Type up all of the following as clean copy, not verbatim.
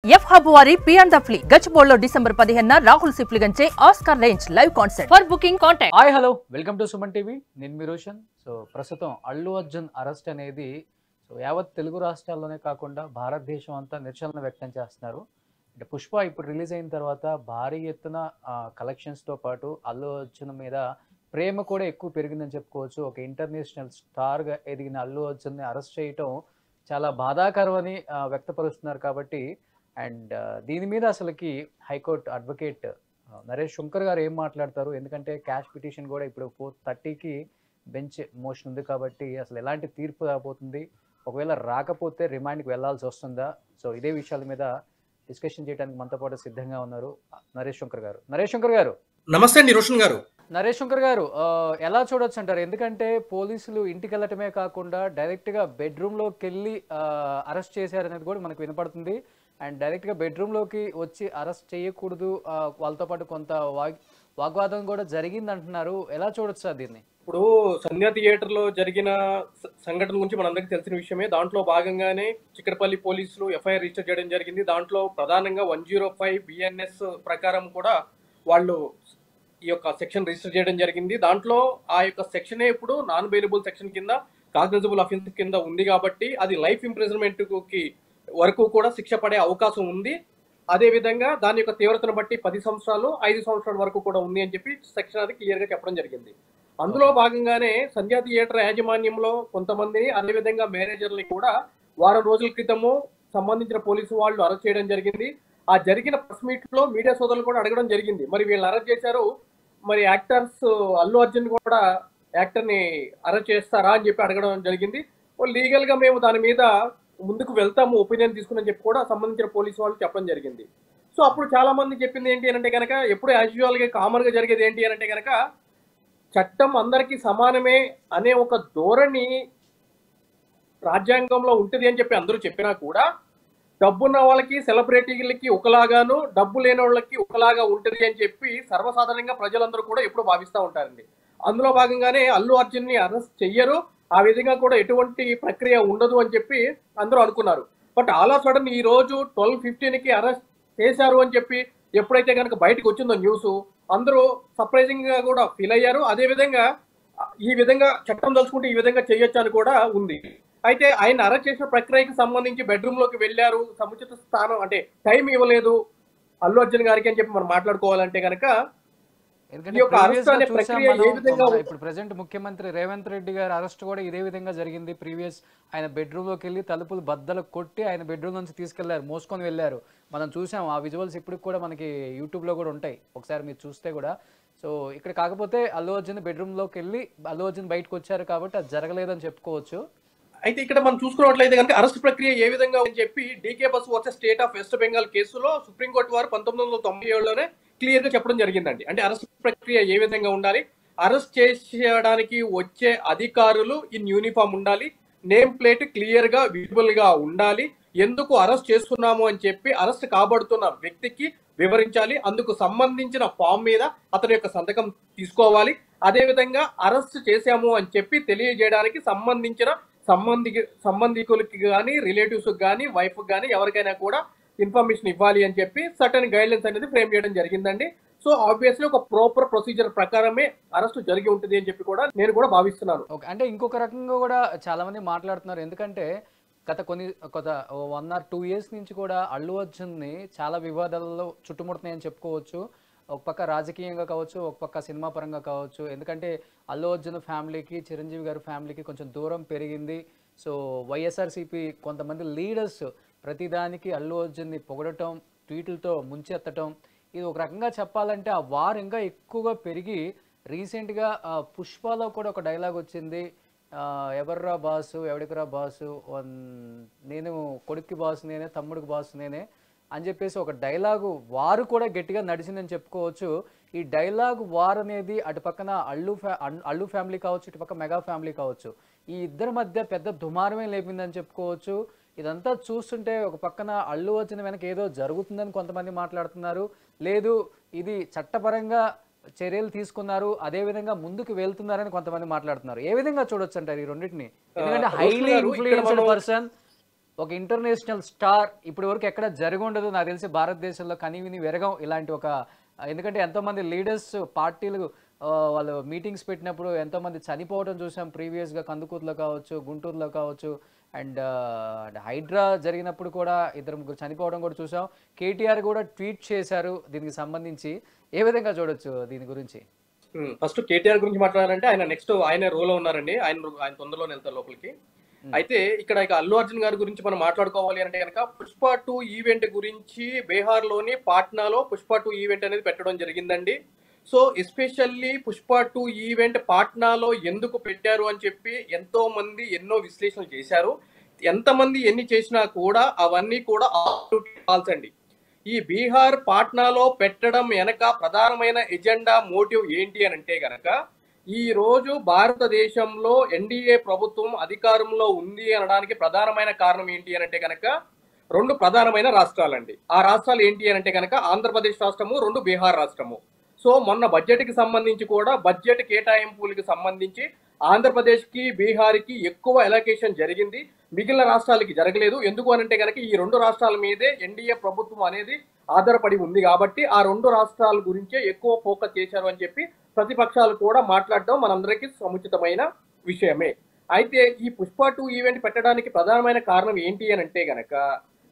F hub వారి పియాన్ ద ఫ్లీ గచ్చిబౌలిలో డిసెంబర్ 15న రాహుల్ సిప్లిగంచే Oscar range live concert for booking contact. Hi hello welcome to Suman TV. నేను మీ రోషన్. సో ప్రస్తుతం అల్లు అర్జున్ అరెస్ట్ అనేది యావత్ తెలుగు రాష్ట్రాల్లోనే కాకుండా భారతదేశం అంతా నిరసన వ్యక్తం చేస్తున్నారు. అంటే పుష్ప ఇప్పుడు రిలీజ్ అయిన తర్వాత భారీ ఎత్తున కలెక్షన్స్తో పాటు అల్లు అర్జున్ మీద ప్రేమ కూడా ఎక్కువ పెరిగిందని చెప్పుకోవచ్చు. ఒక ఇంటర్నేషనల్ స్టార్గా ఎదిగిన అల్లు అర్జున్ని అరెస్ట్ చేయటం చాలా బాధాకరమని వ్యక్తపరుస్తున్నారు. కాబట్టి అండ్ దీని మీద అసలుకి హైకోర్టు అడ్వకేట్ నరేష్ శంకర్ గారు ఏం మాట్లాడతారు? ఎందుకంటే క్యాష్ పిటిషన్ కూడా ఇప్పుడు 4:30కి బెంచ్ మోషన్ ఉంది. కాబట్టి అసలు ఎలాంటి తీర్పు రాబోతుంది, ఒకవేళ రాకపోతే రిమాండ్కి వెళ్లాల్సి వస్తుందా? సో ఇదే విషయాల మీద డిస్కషన్ చేయడానికి మనతో పాటు సిద్ధంగా ఉన్నారు నరేష్ శంకర్ గారు. నరేష్ శంకర్ గారు నమస్తే అండి రోషన్ గారు. నరేష్ శంకర్ గారు ఎలా చూడొచ్చు అంటారు? ఎందుకంటే పోలీసులు ఇంటికి వెళ్ళటమే కాకుండా డైరెక్ట్గా బెడ్రూమ్లోకి వెళ్ళి అరెస్ట్ చేశారనేది కూడా మనకు వినపడుతుంది. అండ్ డైరెక్ట్గా బెడ్రూమ్లోకి వచ్చి అరెస్ట్ చేయకూడదు, వాళ్ళతో పాటు కొంత వాగ్వాదం కూడా జరిగింది అంటున్నారు. ఎలా చూడొచ్చు సార్ దీన్ని? ఇప్పుడు సంధ్యా థియేటర్లో జరిగిన సంఘటన గురించి మనందరికీ తెలిసిన విషయమే. దాంట్లో భాగంగానే చిక్కడపల్లి పోలీసులు ఎఫ్ఐఆర్ రిజిస్టర్ చేయడం జరిగింది. దాంట్లో ప్రధానంగా 105 బిఎన్ఎస్ ప్రకారం కూడా వాళ్ళు ఈ యొక్క సెక్షన్ రిజిస్టర్ చేయడం జరిగింది. దాంట్లో ఆ యొక్క సెక్షనే ఇప్పుడు నాన్ బెయిలబుల్ సెక్షన్ కింద కాగ్నిజబుల్ అఫెన్స్ కింద ఉంది. కాబట్టి అది లైఫ్ ఇంప్రిజన్మెంట్ కి వరకు కూడా శిక్ష పడే అవకాశం ఉంది. అదేవిధంగా దాని యొక్క తీవ్రతను బట్టి 10 సంవత్సరాలు 5 సంవత్సరాల వరకు కూడా ఉంది అని చెప్పి సెక్షన్ అది క్లియర్గా చెప్పడం జరిగింది. అందులో భాగంగానే సంధ్యా థియేటర్ యాజమాన్యంలో కొంతమందిని, అదేవిధంగా మేనేజర్ని కూడా వారం రోజుల క్రితము సంబంధించిన పోలీసు వాళ్ళు అరెస్ట్ చేయడం జరిగింది. ఆ జరిగిన ప్రెస్ మీట్లో మీడియా సోదరులు కూడా అడగడం జరిగింది, మరి వీళ్ళని అరెస్ట్ చేశారు, మరి యాక్టర్స్ అల్లు అర్జున్ కూడా యాక్టర్ని అరెస్ట్ చేస్తారా అని చెప్పి అడగడం జరిగింది. లీగల్గా మేము దాని మీద ముందుకు వెళ్తాము, ఒపీనియన్ తీసుకుని చెప్పి కూడా సంబంధించిన పోలీసు వాళ్ళు చెప్పడం జరిగింది. సో అప్పుడు చాలా మంది చెప్పింది ఏంటి అంటే కనుక, ఎప్పుడు యాజువల్గా కామన్గా జరిగేది ఏంటి అంటే కనుక, చట్టం అందరికీ సమానమే అనే ఒక ధోరణి రాజ్యాంగంలో ఉంటుంది అని చెప్పి అందరూ చెప్పినా కూడా, డబ్బున్న వాళ్ళకి సెలబ్రిటీలకి ఒకలాగాను, డబ్బు లేని వాళ్ళకి ఒకలాగా ఉంటుంది అని చెప్పి సర్వసాధారణంగా ప్రజలందరూ కూడా ఎప్పుడు భావిస్తూ ఉంటారండి. అందులో భాగంగానే అల్లు అర్జున్ని అరెస్ట్ చెయ్యరు, ఆ విధంగా కూడా ఎటువంటి ప్రక్రియ ఉండదు అని చెప్పి అందరూ అనుకున్నారు. బట్ ఆల్ ఆఫ్ సడన్ ఈ రోజు 12:15కి అరెస్ట్ చేశారు అని చెప్పి ఎప్పుడైతే కనుక బయటకు వచ్చిందో న్యూస్, అందరూ సర్ప్రైజింగ్ గా కూడా ఫీల్ అయ్యారు. అదేవిధంగా ఈ విధంగా చట్టం తలుచుకుంటే ఈ విధంగా చేయొచ్చు అని కూడా ఉంది. అయితే ఆయన అరెస్ట్ చేసిన ప్రక్రియకి సంబంధించి బెడ్రూమ్ లోకి వెళ్ళారు, సముచిత స్థానం అంటే టైం ఇవ్వలేదు అల్లు అర్జున్ గారికి అని చెప్పి మనం మాట్లాడుకోవాలంటే కనుక, ఇప్పుడు ప్రెసెంట్ ముఖ్యమంత్రి రేవంత్ రెడ్డి గారి అరెస్ట్ కూడా ఇదే విధంగా జరిగింది. ప్రీవియస్ ఆయన బెడ్రూమ్ లోకి వెళ్ళి తలుపులు బద్దలు కొట్టి ఆయన బెడ్రూమ్ నుంచి తీసుకెళ్లారు, మోసుకొని వెళ్ళారు. మనం చూసాం ఆ విజువల్స్, ఇప్పటికి కూడా మనకి యూట్యూబ్ లో కూడా ఉంటాయి, ఒకసారి మీరు చూస్తే కూడా. సో ఇక్కడ కాకపోతే అల్లు అర్జున్ బెడ్రూమ్ లోకి వెళ్ళి అల్లు అర్జున్ బయటకు వచ్చారు కాబట్టి అది జరగలేదని చెప్పుకోవచ్చు. అయితే ఇక్కడ మనం చూసుకున్నట్లయితే కనుక అరెస్ట్ ప్రక్రియ ఏ విధంగా అని చెప్పి DK Basu versus state of West Bengal కేసులో సుప్రీంకోర్టు వారు 1997లోనే క్లియర్ గా చెప్పడం జరిగిందండి. అంటే అరెస్ట్ ప్రక్రియ ఏ విధంగా ఉండాలి, అరెస్ట్ చేయడానికి వచ్చే అధికారులు ఇన్ యూనిఫామ్ ఉండాలి, నేమ్ ప్లేట్ క్లియర్ గా విజిబుల్ గా ఉండాలి, ఎందుకు అరెస్ట్ చేస్తున్నాము అని చెప్పి అరెస్ట్ కాబడుతున్న వ్యక్తికి వివరించాలి, అందుకు సంబంధించిన ఫామ్ మీద అతని యొక్క సంతకం తీసుకోవాలి, అదేవిధంగా అరెస్ట్ చేశాము అని చెప్పి తెలియజేయడానికి సంబంధించిన సంబంధికులకి కానీ, రిలేటివ్స్ కానీ, వైఫ్ కానీ ఎవరికైనా కూడా ఇన్ఫర్మేషన్ ఇవ్వాలి అని చెప్పి సర్టన్ గైడ్లైన్స్ అనేది ఫ్రేమ్ చేయడం జరిగిందండి. సో ఆబ్వియస్లీ ఒక ప్రాపర్ ప్రొసీజర్ ప్రకారమే అరెస్ట్ జరిగి ఉంటుంది అని చెప్పి కూడా నేను కూడా భావిస్తున్నాను. అంటే ఇంకొక రకంగా కూడా చాలా మంది మాట్లాడుతున్నారు. ఎందుకంటే గత 1 or 2 years నుంచి కూడా అల్లు అర్జున్ని చాలా వివాదాలలో చుట్టుముడుతున్నాయని చెప్పుకోవచ్చు. ఒక పక్క రాజకీయంగా కావచ్చు, ఒక పక్క సినిమా పరంగా కావచ్చు. ఎందుకంటే అల్లు అర్జున్ ఫ్యామిలీకి, చిరంజీవి గారి ఫ్యామిలీకి కొంచెం దూరం పెరిగింది. సో వైఎస్ఆర్సీపీ కొంతమంది లీడర్స్ ప్రతిదానికి అల్లు అర్జున్ని పొగడటం, ట్వీట్లతో ముంచెత్తటం, ఇది ఒక రకంగా చెప్పాలంటే ఆ వార్ ఇంకా ఎక్కువగా పెరిగి రీసెంట్గా పుష్పలో కూడా ఒక డైలాగ్ వచ్చింది, ఎవర్రా బాసు, ఎవడికిరా బాసు, నేను కొడుక్కి బాసు నేనే, తమ్ముడికి బాసు నేనే అని చెప్పేసి ఒక డైలాగు వారు కూడా గట్టిగా నడిచిందని చెప్పుకోవచ్చు. ఈ డైలాగ్ వార్ అనేది అటు పక్కన అల్లు ఫ్యామిలీ కావచ్చు, ఇటు పక్క మెగా ఫ్యామిలీ కావచ్చు, ఈ ఇద్దరి మధ్య పెద్ద దుమారమే లేపిందని చెప్పుకోవచ్చు. ఇదంతా చూస్తుంటే ఒక పక్కన అల్లు అర్జున్ వెనక ఏదో జరుగుతుందని కొంతమంది మాట్లాడుతున్నారు, లేదు ఇది చట్టపరంగా చర్యలు తీసుకున్నారు, అదే విధంగా ముందుకు వెళ్తున్నారని కొంతమంది మాట్లాడుతున్నారు. ఏ విధంగా చూడొచ్చు అంటారు ఈ రెండింటిని? ఎందుకంటే హైలీ ఇన్ఫ్లుయెన్స్డ్ పర్సన్ ఒక ఇంటర్నేషనల్ స్టార్ ఇప్పటి వరకు ఎక్కడ జరిగి ఉండదు నాకు తెలిసి భారతదేశంలో కనివిని వెరగం ఇలాంటి ఒక ఎందుకంటే ఎంతోమంది లీడర్స్ పార్టీలు వాళ్ళు మీటింగ్స్ పెట్టినప్పుడు ఎంతోమంది చనిపోవడం చూసాం ప్రీవియస్గా కందుకూరులో కావచ్చు గుంటూరులో కావచ్చు అండ్ హైడ్రా జరిగినప్పుడు కూడా 2-3 చనిపోవడం కూడా చూసాం. కేటీఆర్ కూడా ట్వీట్ చేశారు దీనికి సంబంధించి. ఏ విధంగా చూడొచ్చు దీని గురించి? ఫస్ట్ కేటీఆర్ గురించి మాట్లాడాలంటే ఆయన నెక్స్ట్ ఆయన రోలో ఉన్నారండి. ఆయన తొందరలోనే వెళ్తారు లోపలికి. అయితే ఇక్కడ ఇక అల్లు అర్జున్ గారి గురించి మనం మాట్లాడుకోవాలి అంటే కనుక పుష్ప 2 ఈవెంట్ గురించి బీహార్లోని పాట్నాలో పుష్ప 2 ఈవెంట్ అనేది పెట్టడం జరిగిందండి. సో ఎస్పెషల్లీ పుష్ప 2 ఈవెంట్ పాట్నాలో ఎందుకు పెట్టారు అని చెప్పి ఎంతో మంది ఎన్నో విశ్లేషణలు చేశారు. ఎంతమంది ఎన్ని చేసినా కూడా అవన్నీ కూడా ఫాల్స్ అండి. ఈ బీహార్ పాట్నాలో పెట్టడం వెనక ప్రధానమైన ఎజెండా మోటివ్ ఏంటి అని అంటే గనక ఈ రోజు భారతదేశంలో ఎన్డీఏ ప్రభుత్వం అధికారంలో ఉంది అనడానికి ప్రధానమైన కారణం ఏంటి అని అంటే గనక 2 ప్రధానమైన రాష్ట్రాలండి. ఆ రాష్ట్రాలు ఏంటి అని అంటే గనక ఆంధ్రప్రదేశ్ రాష్ట్రము, 2 బీహార్ రాష్ట్రము. సో మొన్న బడ్జెట్కి సంబంధించి కూడా బడ్జెట్ కేటాయింపులకి సంబంధించి ఆంధ్రప్రదేశ్కి బీహార్కి ఎక్కువ ఎలకేషన్ జరిగింది, మిగిలిన రాష్ట్రాలకి జరగలేదు. ఎందుకు అనంటే కనుక ఈ 2 రాష్ట్రాల మీదే ఎన్డీఏ ప్రభుత్వం అనేది ఆధారపడి ఉంది కాబట్టి ఆ 2 రాష్ట్రాల గురించే ఎక్కువ ఫోకస్ చేశారు అని చెప్పి ప్రతిపక్షాలు కూడా మాట్లాడడం మనందరికీ సముచితమైన విషయమే. అయితే ఈ పుష్ప 2 ఈవెంట్ పెట్టడానికి ప్రధానమైన కారణం ఏంటి అని అంటే గనక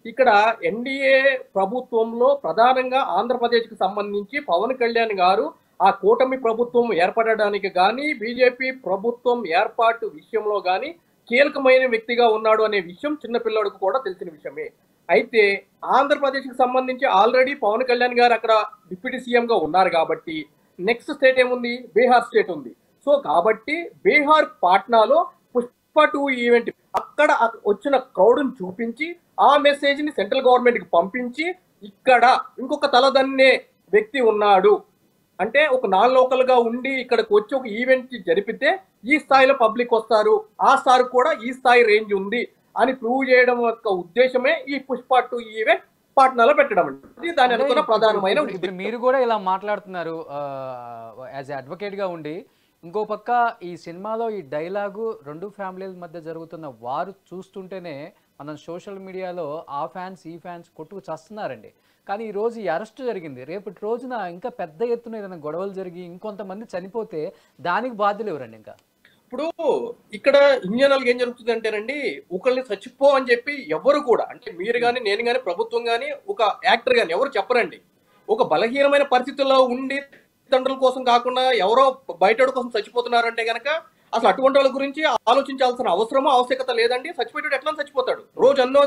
ఇక్కడ ఎన్డీఏ ప్రభుత్వంలో ప్రధానంగా ఆంధ్రప్రదేశ్కి సంబంధించి పవన్ కళ్యాణ్ గారు ఆ కూటమి ప్రభుత్వం ఏర్పడడానికి కానీ బీజేపీ ప్రభుత్వం ఏర్పాటు విషయంలో కానీ కీలకమైన వ్యక్తిగా ఉన్నాడు అనే విషయం చిన్నపిల్లడికి కూడా తెలిసిన విషయమే. అయితే ఆంధ్రప్రదేశ్కి సంబంధించి ఆల్రెడీ పవన్ కళ్యాణ్ గారు అక్కడ డిప్యూటీ సీఎంగా ఉన్నారు కాబట్టి నెక్స్ట్ స్టేట్ ఏముంది? బీహార్ స్టేట్ ఉంది. సో కాబట్టి బీహార్ పాట్నాలో పుష్ప 2 ఈవెంట్ అక్కడ వచ్చిన క్రౌడ్ని చూపించి ఆ మెసేజ్ని సెంట్రల్ గవర్నమెంట్కి పంపించి ఇక్కడ ఇంకొక తలదన్నే వ్యక్తి ఉన్నాడు అంటే ఒక నాన్ లోకల్గా ఉండి ఇక్కడికి వచ్చి ఒక ఈవెంట్ జరిపితే ఈ స్థాయిలో పబ్లిక్ వస్తారు, ఆ స్టార్ కూడా ఈ స్థాయి రేంజ్ ఉంది అని ప్రూవ్ చేయడం యొక్క ఉద్దేశమే ఈ పుష్ప 2 ఈవెంట్ పాట్నాలో పెట్టడం అండి. దాని అనుకున్న ప్రధానమైన మీరు కూడా ఇలా మాట్లాడుతున్నారు యాజ్ అడ్వకేట్ గా ఉండి. ఇంకో పక్క ఈ సినిమాలో ఈ డైలాగు 2 ఫ్యామిలీల మధ్య జరుగుతున్న వారు చూస్తుంటేనే మనం సోషల్ మీడియాలో ఆ ఫ్యాన్స్ ఈ ఫ్యాన్స్ కొట్టుకు చస్తున్నారండి. కానీ ఈ రోజు ఈ అరెస్ట్ జరిగింది, రేపటి రోజున ఇంకా పెద్ద ఎత్తున ఏదైనా గొడవలు జరిగి ఇంకొంతమంది చనిపోతే దానికి బాధ్యులు ఎవరండి? ఇంకా ఇప్పుడు ఇక్కడ ఇంజనీర్లు ఏం జరుగుతుంది అంటేనండి, ఒకళ్ళని చచ్చిపో అని చెప్పి ఎవరు కూడా అంటే మీరు కానీ నేను కానీ ప్రభుత్వం కానీ ఒక యాక్టర్ కానీ ఎవరు చెప్పరండి. ఒక బలహీనమైన పరిస్థితుల్లో ఉండి తండ్రుల కోసం కాకుండా ఎవరో బయట కోసం చచ్చిపోతున్నారంటే గనక అసలు అటువంటి వాళ్ళ గురించి ఆలోచించాల్సిన అవసరమో ఆవశ్యకత లేదండి. చచ్చిపోయాడు ఎట్లా చచ్చిపోతాడు? రోజు అన్నో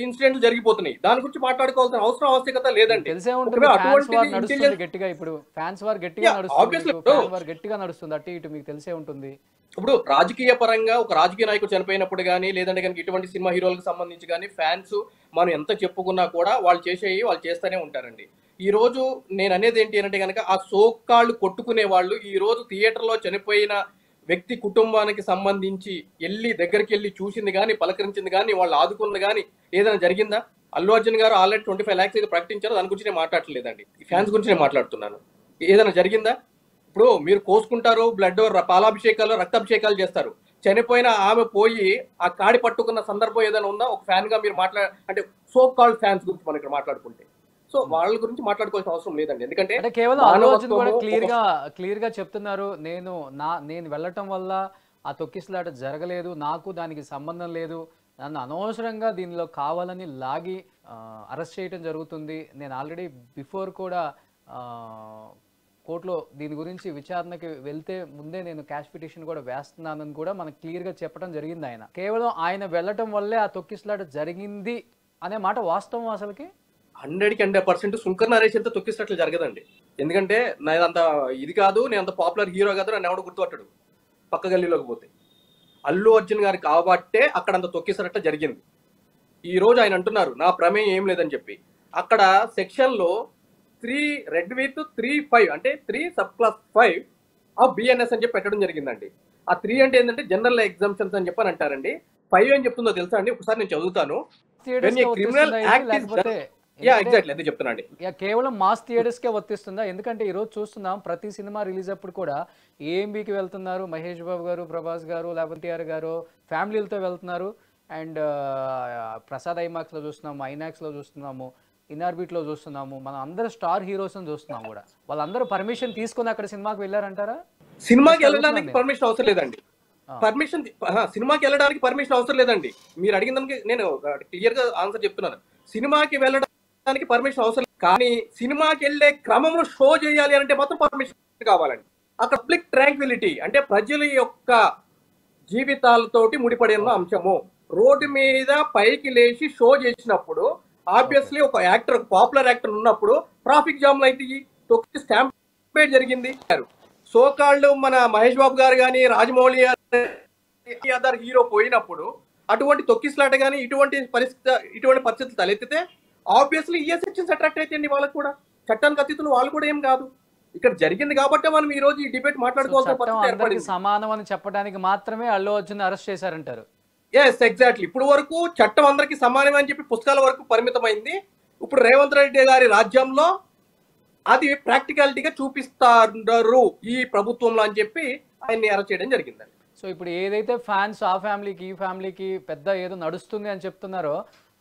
ఇన్సిడెంట్లు జరిగిపోతున్నాయి, దాని గురించి మాట్లాడుకోవాల్సిన అవసరం ఆవశ్యకత లేదండి. తెలిసే ఉంటుంది గట్టిగా ఇప్పుడు ఫ్యాన్స్ వార్ గట్టిగా నడుస్తుంది అటు ఇటు మీకు తెలిసే ఉంటుంది. ఇప్పుడు రాజకీయ పరంగా ఒక రాజకీయ నాయకుడు చనిపోయినప్పుడు కానీ లేదంటే కనుక ఇటువంటి సినిమా హీరోలకు సంబంధించి కానీ ఫ్యాన్స్ మనం ఎంత చెప్పుకున్నా కూడా వాళ్ళు చేస్తూనే ఉంటారండి. ఈ రోజు నేను అనేది ఏంటి అంటే కనుక ఆ సోకాళ్ళు కొట్టుకునే వాళ్ళు ఈ రోజు థియేటర్లో చనిపోయిన వ్యక్తి కుటుంబానికి సంబంధించి దగ్గరికి వెళ్ళి చూసింది కానీ పలకరించింది కానీ వాళ్ళు ఆదుకున్నది కానీ ఏదైనా జరిగిందా? అల్లు అర్జున్ గారు ఆల్రెడీ 25 lakhs అయితే ప్రకటించారు, దాని గురించి నేను మాట్లాడలేదండి, ఫ్యాన్స్ గురించి నేను మాట్లాడుతున్నాను. ఏదైనా జరిగిందా? ఇప్పుడు మీరు కోసుకుంటారు, బ్లడ్ పాలాభిషేకాలు రక్తాభిషేకాలు చేస్తారు, చనిపోయిన ఆమె పోయి ఆ కాడి పట్టుకున్న సందర్భం ఏదైనా ఉందా? ఒక ఫ్యాన్ గా మీరు అంటే సో కాల్డ్ ఫ్యాన్స్ గురించి మనం ఇక్కడ మాట్లాడుకుంటే సో వాళ్ళ గురించి మాట్లాడుకోవాల్సిన అవసరం లేదండి. ఎందుకంటే కేవలం అల్లు అర్జున్ కూడా క్లియర్ గా చెప్తున్నారు, నేను వెళ్ళటం వల్ల ఆ తొక్కిసలాట జరగలేదు, నాకు దానికి సంబంధం లేదు, నన్ను అనవసరంగా దీనిలో కావాలని లాగి అరెస్ట్ చేయడం జరుగుతుంది, నేను ఆల్రెడీ బిఫోర్ కూడా కోర్టులో దీని గురించి విచారణకి వెళ్తే ముందే నేను క్యాష్ పిటిషన్ కూడా వేస్తున్నానని కూడా మనకు క్లియర్గా చెప్పడం జరిగింది. ఆయన కేవలం ఆయన వెళ్ళటం వల్లే ఆ తొక్కిసలాట జరిగింది అనే మాట వాస్తవం అసలుకి 100% శంకర్ నరేష్ తొక్కిసట్లు జరగదండి. ఎందుకంటే నేను అంత ఇది కాదు, నేను అంత పాపులర్ హీరో కాదు, నన్ను ఎవడు గుర్తుపట్టాడు పక్క గల్లీలోకి పోతే. అల్లు అర్జున్ గారు కాబట్టే అక్కడ అంత తొక్కిసరట్ట జరిగింది. ఈ రోజు ఆయన అంటున్నారు నా ప్రమేయం ఏం లేదని చెప్పి. అక్కడ సెక్షన్లో 3 రెడ్ విత్ 3(5) అంటే 3(5) ఆఫ్ బిఎన్ఎస్ అని చెప్పి పెట్టడం జరిగిందండి. ఆ 3 అంటే ఏంటంటే జనరల్ ఎగ్జామ్షన్స్ అని చెప్పని అంటారండి. 5 ఏం చెప్తుందో తెలుసా అండి? ఒకసారి నేను చదువుతాను. క్రిమినల్ యాక్ట్ చెప్తున్నాండి. కేవలం మాస్ థియేటర్స్ కే వర్తిస్తుందా? ఎందుకంటే ఈ రోజు చూస్తున్నాం ప్రతి సినిమా రిలీజ్ అప్పుడు కూడా ఏఎంబీకి వెళ్తున్నారు, మహేష్ బాబు గారు, ప్రభాస్ గారు, లేకపోతే టీఆర్ గారు ఫ్యామిలీలతో వెళ్తున్నారు. అండ్ ప్రసాద్ ఐమాక్స్లో చూస్తున్నాము, ఐనాక్స్లో చూస్తున్నాము, ఇన్ఆర్బిట్లో చూస్తున్నాము, మనం అందరూ స్టార్ హీరోస్ని చూస్తున్నాము కూడా. వాళ్ళందరూ పర్మిషన్ తీసుకుని అక్కడ సినిమాకి వెళ్ళారంటారా? సినిమాకి వెళ్ళడానికి పర్మిషన్ అవసరం లేదండి. సినిమాకి వెళ్ళడానికి పర్మిషన్ అవసరం లేదండి. మీరు అడిగిన దానికి నేను క్లియర్ గా ఆన్సర్ చెప్తున్నాను. సినిమాకి వెళ్ళడానికి పర్మిషన్ అవసరం లేదు, కానీ సినిమాకి వెళ్ళే క్రమంలో షో చేయాలి అంటే మాత్రం పర్మిషన్ కావాలండి. అక్కడ పబ్లిక్ ట్రాంక్విలిటీ అంటే ప్రజల యొక్క జీవితాలతోటి ముడిపడిన అంశము. రోడ్డు మీద పైకి లేచి షో చేసినప్పుడు ఆబ్వియస్లీ ఒక యాక్టర్, పాపులర్ యాక్టర్ ఉన్నప్పుడు ట్రాఫిక్ జామ్లు అయితే తొక్కి స్టాంపేడ్ జరిగింది. సోకాళ్ళు మన మహేష్ బాబు గారు కానీ, రాజమౌళి అదర్ హీరో పోయినప్పుడు అటువంటి తొక్కిసలాట కానీ ఇటువంటి పరిస్థితులు తలెత్తితే ఆబ్వియస్లీ ఏ సెక్షన్స్ అట్రాక్ట్ అయితే వాళ్ళకి కూడా చట్టానికి అతీతులు వాళ్ళు కూడా ఏం కాదు. ఇక్కడ జరిగింది కాబట్టి మనం ఈ రోజు ఈ డిబేట్ మాట్లాడుకోవాల్సిన పరిస్థితి ఏర్పడింది. సమానం అని చెప్పడానికి మాత్రమే అల్లు అర్జున్ అరెస్ట్ చేశారంటారు. Yes, exactly. ఇప్పుడు వరకు చట్టం అందరికి సమానమే అని చెప్పి పుస్తకాల వరకు పరిమితమైంది. ఇప్పుడు రేవంత్ రెడ్డి గారి రాజ్యంలో అది ప్రాక్టికాలిటీగా చూపిస్తారు ఈ ప్రభుత్వంలో అని చెప్పి ఆయన్ని అరెస్ట్ చేయడం జరిగిందండి. సో ఇప్పుడు ఏదైతే ఫ్యాన్స్ ఆ ఫ్యామిలీకి ఈ ఫ్యామిలీకి పెద్ద ఏదో నడుస్తుంది అని చెప్తున్నారో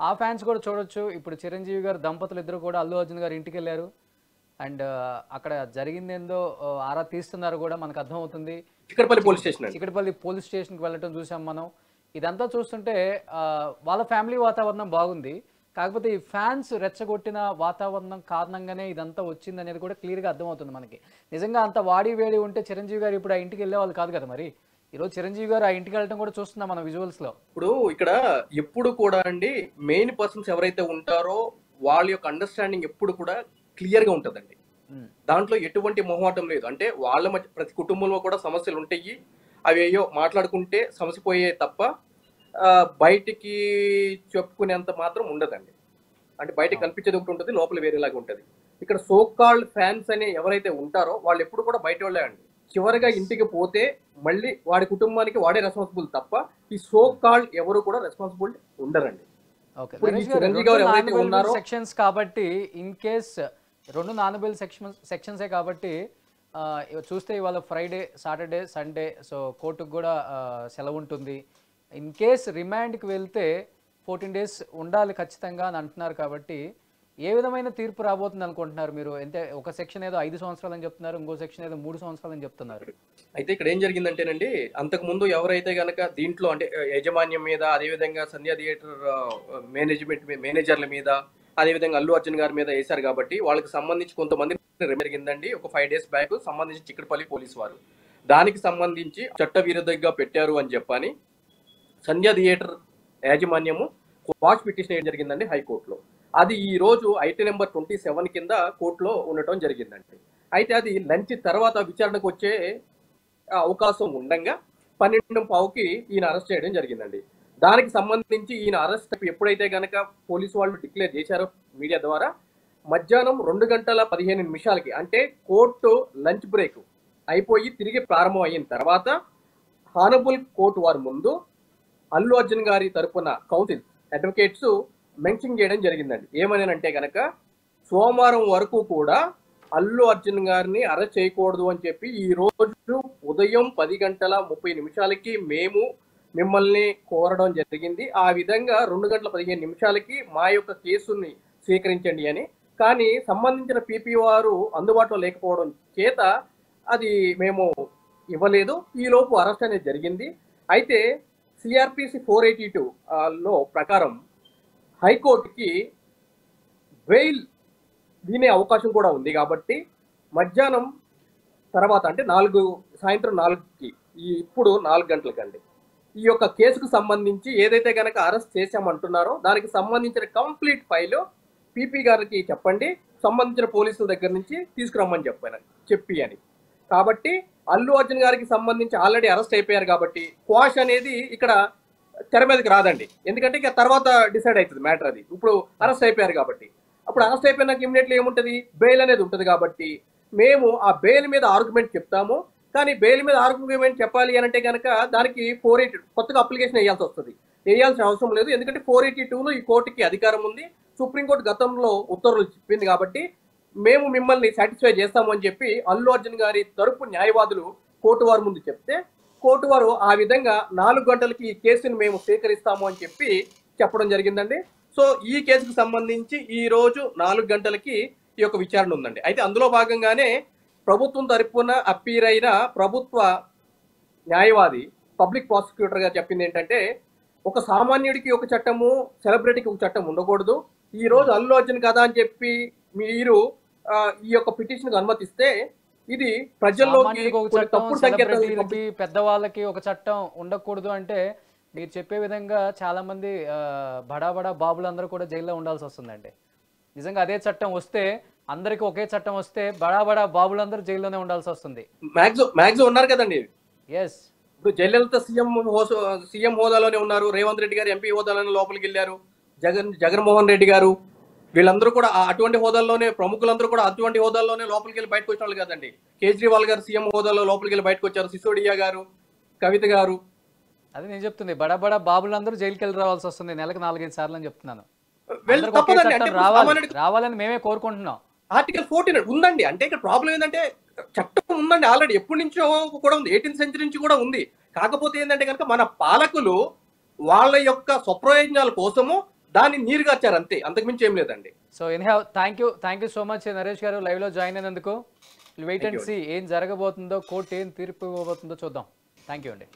ఆ ఫ్యాన్స్ కూడా చూడొచ్చు. ఇప్పుడు చిరంజీవి గారు దంపతులు ఇద్దరు కూడా అల్లు అర్జున్ గారు ఇంటికి వెళ్ళారు. అండ్ అక్కడ జరిగింది ఏందో ఆరా తీస్తున్నారు కూడా మనకు అర్థమవుతుంది. చిక్కడపల్లి పోలీస్ స్టేషన్కి వెళ్ళటం చూసాం మనం. ఇదంతా చూస్తుంటే వాళ్ళ ఫ్యామిలీ వాతావరణం బాగుంది. కాకపోతే ఈ ఫ్యాన్స్ రెచ్చగొట్టిన వాతావరణం కారణంగానే ఇదంతా వచ్చింది అనేది కూడా క్లియర్గా అర్థమవుతుంది మనకి. నిజంగా అంత వాడి వేడి ఉంటే చిరంజీవి గారు ఇప్పుడు ఆ ఇంటికి వెళ్ళే వాళ్ళు కాదు కదా. మరి ఈరోజు చిరంజీవి గారు ఆ ఇంటికి వెళ్ళడం కూడా చూస్తున్నాం మన విజువల్స్ లో. ఇప్పుడు ఇక్కడ ఎప్పుడు కూడా అండి మెయిన్ పర్సన్స్ ఎవరైతే ఉంటారో వాళ్ళ యొక్క అండర్స్టాండింగ్ ఎప్పుడు కూడా క్లియర్ గా ఉంటుందండి. దాంట్లో ఎటువంటి మొహమాటం లేదు. అంటే వాళ్ళ మధ్య ప్రతి కుటుంబంలో కూడా సమస్యలు ఉంటాయి. అవి అయ్యో మాట్లాడుకుంటే సమస్య పోయే తప్ప బయటికి చెప్పుకునేంత మాత్రం ఉండదండి. అంటే బయటకు కనిపించేది ఒకటి ఉంటుంది, లోపల వేరేలాగా ఉంటుంది. ఇక్కడ సోకాల్డ్ ఫ్యాన్స్ అనే ఎవరైతే ఉంటారో వాళ్ళు ఎప్పుడు కూడా బయట వాళ్ళే అండి. చివరిగా ఇంటికి పోతే మళ్ళీ వాడి కుటుంబానికి వాడే రెస్పాన్సిబుల్ తప్ప ఈ సోకాల్డ్ ఎవరు కూడా రెస్పాన్సిబుల్ ఉండరండి. సెక్షన్స్ కాబట్టి ఇన్ కేస్ 2 నాన్-బెయిల్ సెక్షన్సే కాబట్టి చూస్తే ఇవాళ ఫ్రైడే, సాటర్డే, సండే, సో కోర్టుకు కూడా సెలవు ఉంటుంది. ఇన్ కేస్ రిమాండ్కి వెళ్తే 14 days ఉండాలి ఖచ్చితంగా అని అంటున్నారు. కాబట్టి ఏ విధమైన తీర్పు రాబోతుంది అనుకుంటున్నారు మీరు? అంటే ఒక సెక్షన్ ఏదో 5 సంవత్సరాలు అని చెప్తున్నారు, ఇంకో సెక్షన్ ఏదో 3 సంవత్సరాలు అని చెప్తున్నారు. అయితే ఇక్కడ ఏం జరిగిందంటేనండి, అంతకుముందు ఎవరైతే గనక దీంట్లో అంటే యాజమాన్యం మీద, అదేవిధంగా సంధ్యా థియేటర్ మేనేజర్ల మీద, అదేవిధంగా అల్లు అర్జున్ గారి మీద వేశారు కాబట్టి వాళ్ళకి సంబంధించి కొంతమంది జరిగిందండి. ఒక 5 days బ్యాక్ సంబంధించి చిక్కడపల్లి పోలీసు వారు దానికి సంబంధించి చట్ట విరుద్ధంగా పెట్టారు అని చెప్పని సంధ్యా థియేటర్ యాజమాన్యము వాచ్ పిటిషన్ వేయడం జరిగిందండి హైకోర్టులో. అది ఈ రోజు ఐటీ నెంబర్ 27 కింద కోర్టులో ఉండటం జరిగిందండి. అయితే అది లంచ్ తర్వాత విచారణకు వచ్చే అవకాశం ఉండగా 12:15కి ఈయన అరెస్ట్ చేయడం జరిగిందండి. దానికి సంబంధించి ఈయన అరెస్ట్ ఎప్పుడైతే గనక పోలీసు వాళ్ళు డిక్లేర్ చేశారో మీడియా ద్వారా, మధ్యాహ్నం 2:15 అంటే కోర్టు లంచ్ బ్రేక్ అయిపోయి తిరిగి ప్రారంభం అయిన తర్వాత హానబుల్ కోర్టు వారి ముందు అల్లు అర్జున్ గారి తరపున కౌన్సిల్ అడ్వకేట్స్ మెన్షన్ చేయడం జరిగిందండి. ఏమని అంటే గనక సోమవారం వరకు కూడా అల్లు అర్జున్ గారిని అరెస్ట్ చేయకూడదు అని చెప్పి ఈ రోజు ఉదయం 10:30 మేము మిమ్మల్ని కోరడం జరిగింది. ఆ విధంగా 2:15 మా యొక్క కేసుని స్వీకరించండి అని. కానీ సంబంధించిన పీపీ వారు అందుబాటులో లేకపోవడం చేత అది మేము ఇవ్వలేదు. ఈ లోపు అరెస్ట్ అనేది జరిగింది. అయితే సిఆర్పిసి 482 ప్రకారం హైకోర్టుకి బెయిల్ వినే అవకాశం కూడా ఉంది. కాబట్టి మధ్యాహ్నం తర్వాత అంటే సాయంత్రం 4కి ఇప్పుడు 4 గంటలకండి ఈ యొక్క కేసుకు సంబంధించి ఏదైతే కనుక అరెస్ట్ చేశామంటున్నారో దానికి సంబంధించిన కంప్లీట్ ఫైల్ పీపీ గారికి చెప్పండి, సంబంధించిన పోలీసుల దగ్గర నుంచి తీసుకురమ్మని చెప్పి అని. కాబట్టి అల్లు అర్జున్ గారికి సంబంధించి ఆల్రెడీ అరెస్ట్ అయిపోయారు కాబట్టి క్వాష్ అనేది ఇక్కడ తెర మీదకి రాదండి. ఎందుకంటే ఇక తర్వాత డిసైడ్ అవుతుంది మ్యాటర్. అది ఇప్పుడు అరెస్ట్ అయిపోయారు కాబట్టి అప్పుడు అరెస్ట్ అయిపోయినాక ఇమ్మీడియట్లీ ఏముంటుంది, బెయిల్ అనేది ఉంటుంది. కాబట్టి మేము ఆ బెయిల్ మీద ఆర్గ్యుమెంట్ చెప్తాము. కానీ బెయిల్ మీద ఆర్గ్యుమెంట్ చెప్పాలి అని అంటే కనుక దానికి 482 కొత్తగా అప్లికేషన్ వేయాల్సి వస్తుంది. వేయాల్సిన అవసరం లేదు. ఎందుకంటే 482లో ఈ కోర్టుకి అధికారం ఉంది. సుప్రీంకోర్టు గతంలో ఉత్తర్వులు చెప్పింది. కాబట్టి మేము మిమ్మల్ని సాటిస్ఫై చేస్తాము అని చెప్పి అల్లు అర్జున్ గారి తరపు న్యాయవాదులు కోర్టు వారి ముందు చెప్తే కోర్టు వారు ఆ విధంగా 4 గంటలకి ఈ కేసుని మేము స్వీకరిస్తాము అని చెప్పడం జరిగిందండి. సో ఈ కేసుకు సంబంధించి ఈ రోజు 4 గంటలకి ఈ యొక్క విచారణ ఉందండి. అయితే అందులో భాగంగానే ప్రభుత్వం తరపున అప్పీర్ అయిన ప్రభుత్వ న్యాయవాది పబ్లిక్ ప్రాసిక్యూటర్ గారు చెప్పింది ఏంటంటే, ఒక సామాన్యుడికి ఒక చట్టము, సెలబ్రిటీకి ఒక చట్టం ఉండకూడదు. ఈ రోజు అల్లు అర్జున్ కదా అని చెప్పి మీరు ఈ యొక్క పిటిషన్ అనుమతిస్తే ఇది ప్రజల్లోకి సామాన్యుడికి ఒక కొన్ని చట్టం, తప్పుడు సంకేతాలు సెలబ్రిటీలకి, పెద్దవాళ్ళకి ఒక చట్టం ఉండకూడదు అంటే మీరు చెప్పే విధంగా చాలా మంది బడా బడా బాబులందరూ కూడా జైల్లో ఉండాల్సి వస్తుందండి. నిజంగా అదే చట్టం వస్తే, అందరికి ఒకే చట్టం వస్తే బడా బడా బాబులందరూ జైల్లోనే ఉండాల్సి వస్తుంది. మ్యాక్సిమం ఉన్నారు కదండి. ఎస్, ఇప్పుడు జయలలిత సీఎం హోదాలోనే ఉన్నారు, రేవంత్ రెడ్డి గారు ఎంపీ హోదాలోనే లోపలికి వెళ్ళారు, జగన్మోహన్ రెడ్డి గారు వీళ్ళందరూ కూడా అటువంటి హోదాల్లోనే, ప్రముఖులందరూ కూడా అటువంటి హోదాల్లోనే లోపలికి వెళ్ళి బయటకు వచ్చిన వాళ్ళు కదండి. కేజ్రీవాల్ గారు సీఎం హోదాలో లోపలికి వెళ్ళి బయటకు వచ్చారు, సిసోడియా గారు, కవిత గారు. అది నేను చెప్తుంది, బడా బడా బాబులందరూ జైలుకి వెళ్ళి రావాల్సి వస్తుంది నెలకు 4-5 సార్లు అని చెప్తున్నాను. తప్పదండి, అంటే రావాలని మేమే కోరుకుంటున్నాం. ఆర్టికల్ 14 ఉందండి. అంటే ఇక్కడ ప్రాబ్లం ఏంటంటే చట్టం ఉందండి ఆల్రెడీ, ఎప్పటి నుంచో కూడా ఉంది, 18th సెంచరీ నుంచి కూడా ఉంది. కాకపోతే ఏంటంటే కనుక మన పాలకులు వాళ్ళ యొక్క స్వప్రయోజనాల కోసము దాన్ని నీరుగార్చారు అంతే, అంతకుమించి ఏం లేదండి. So anyhow thank you so much Naresh గారు లైవ్ లో జాయిన్ అయినందుకు. వెయిట్ అండ్ సీ ఏం జరగబోతుందో, కోర్టు ఏం తీర్పు ఇవ్వబోతుందో చూద్దాం. థ్యాంక్ యూ అండి.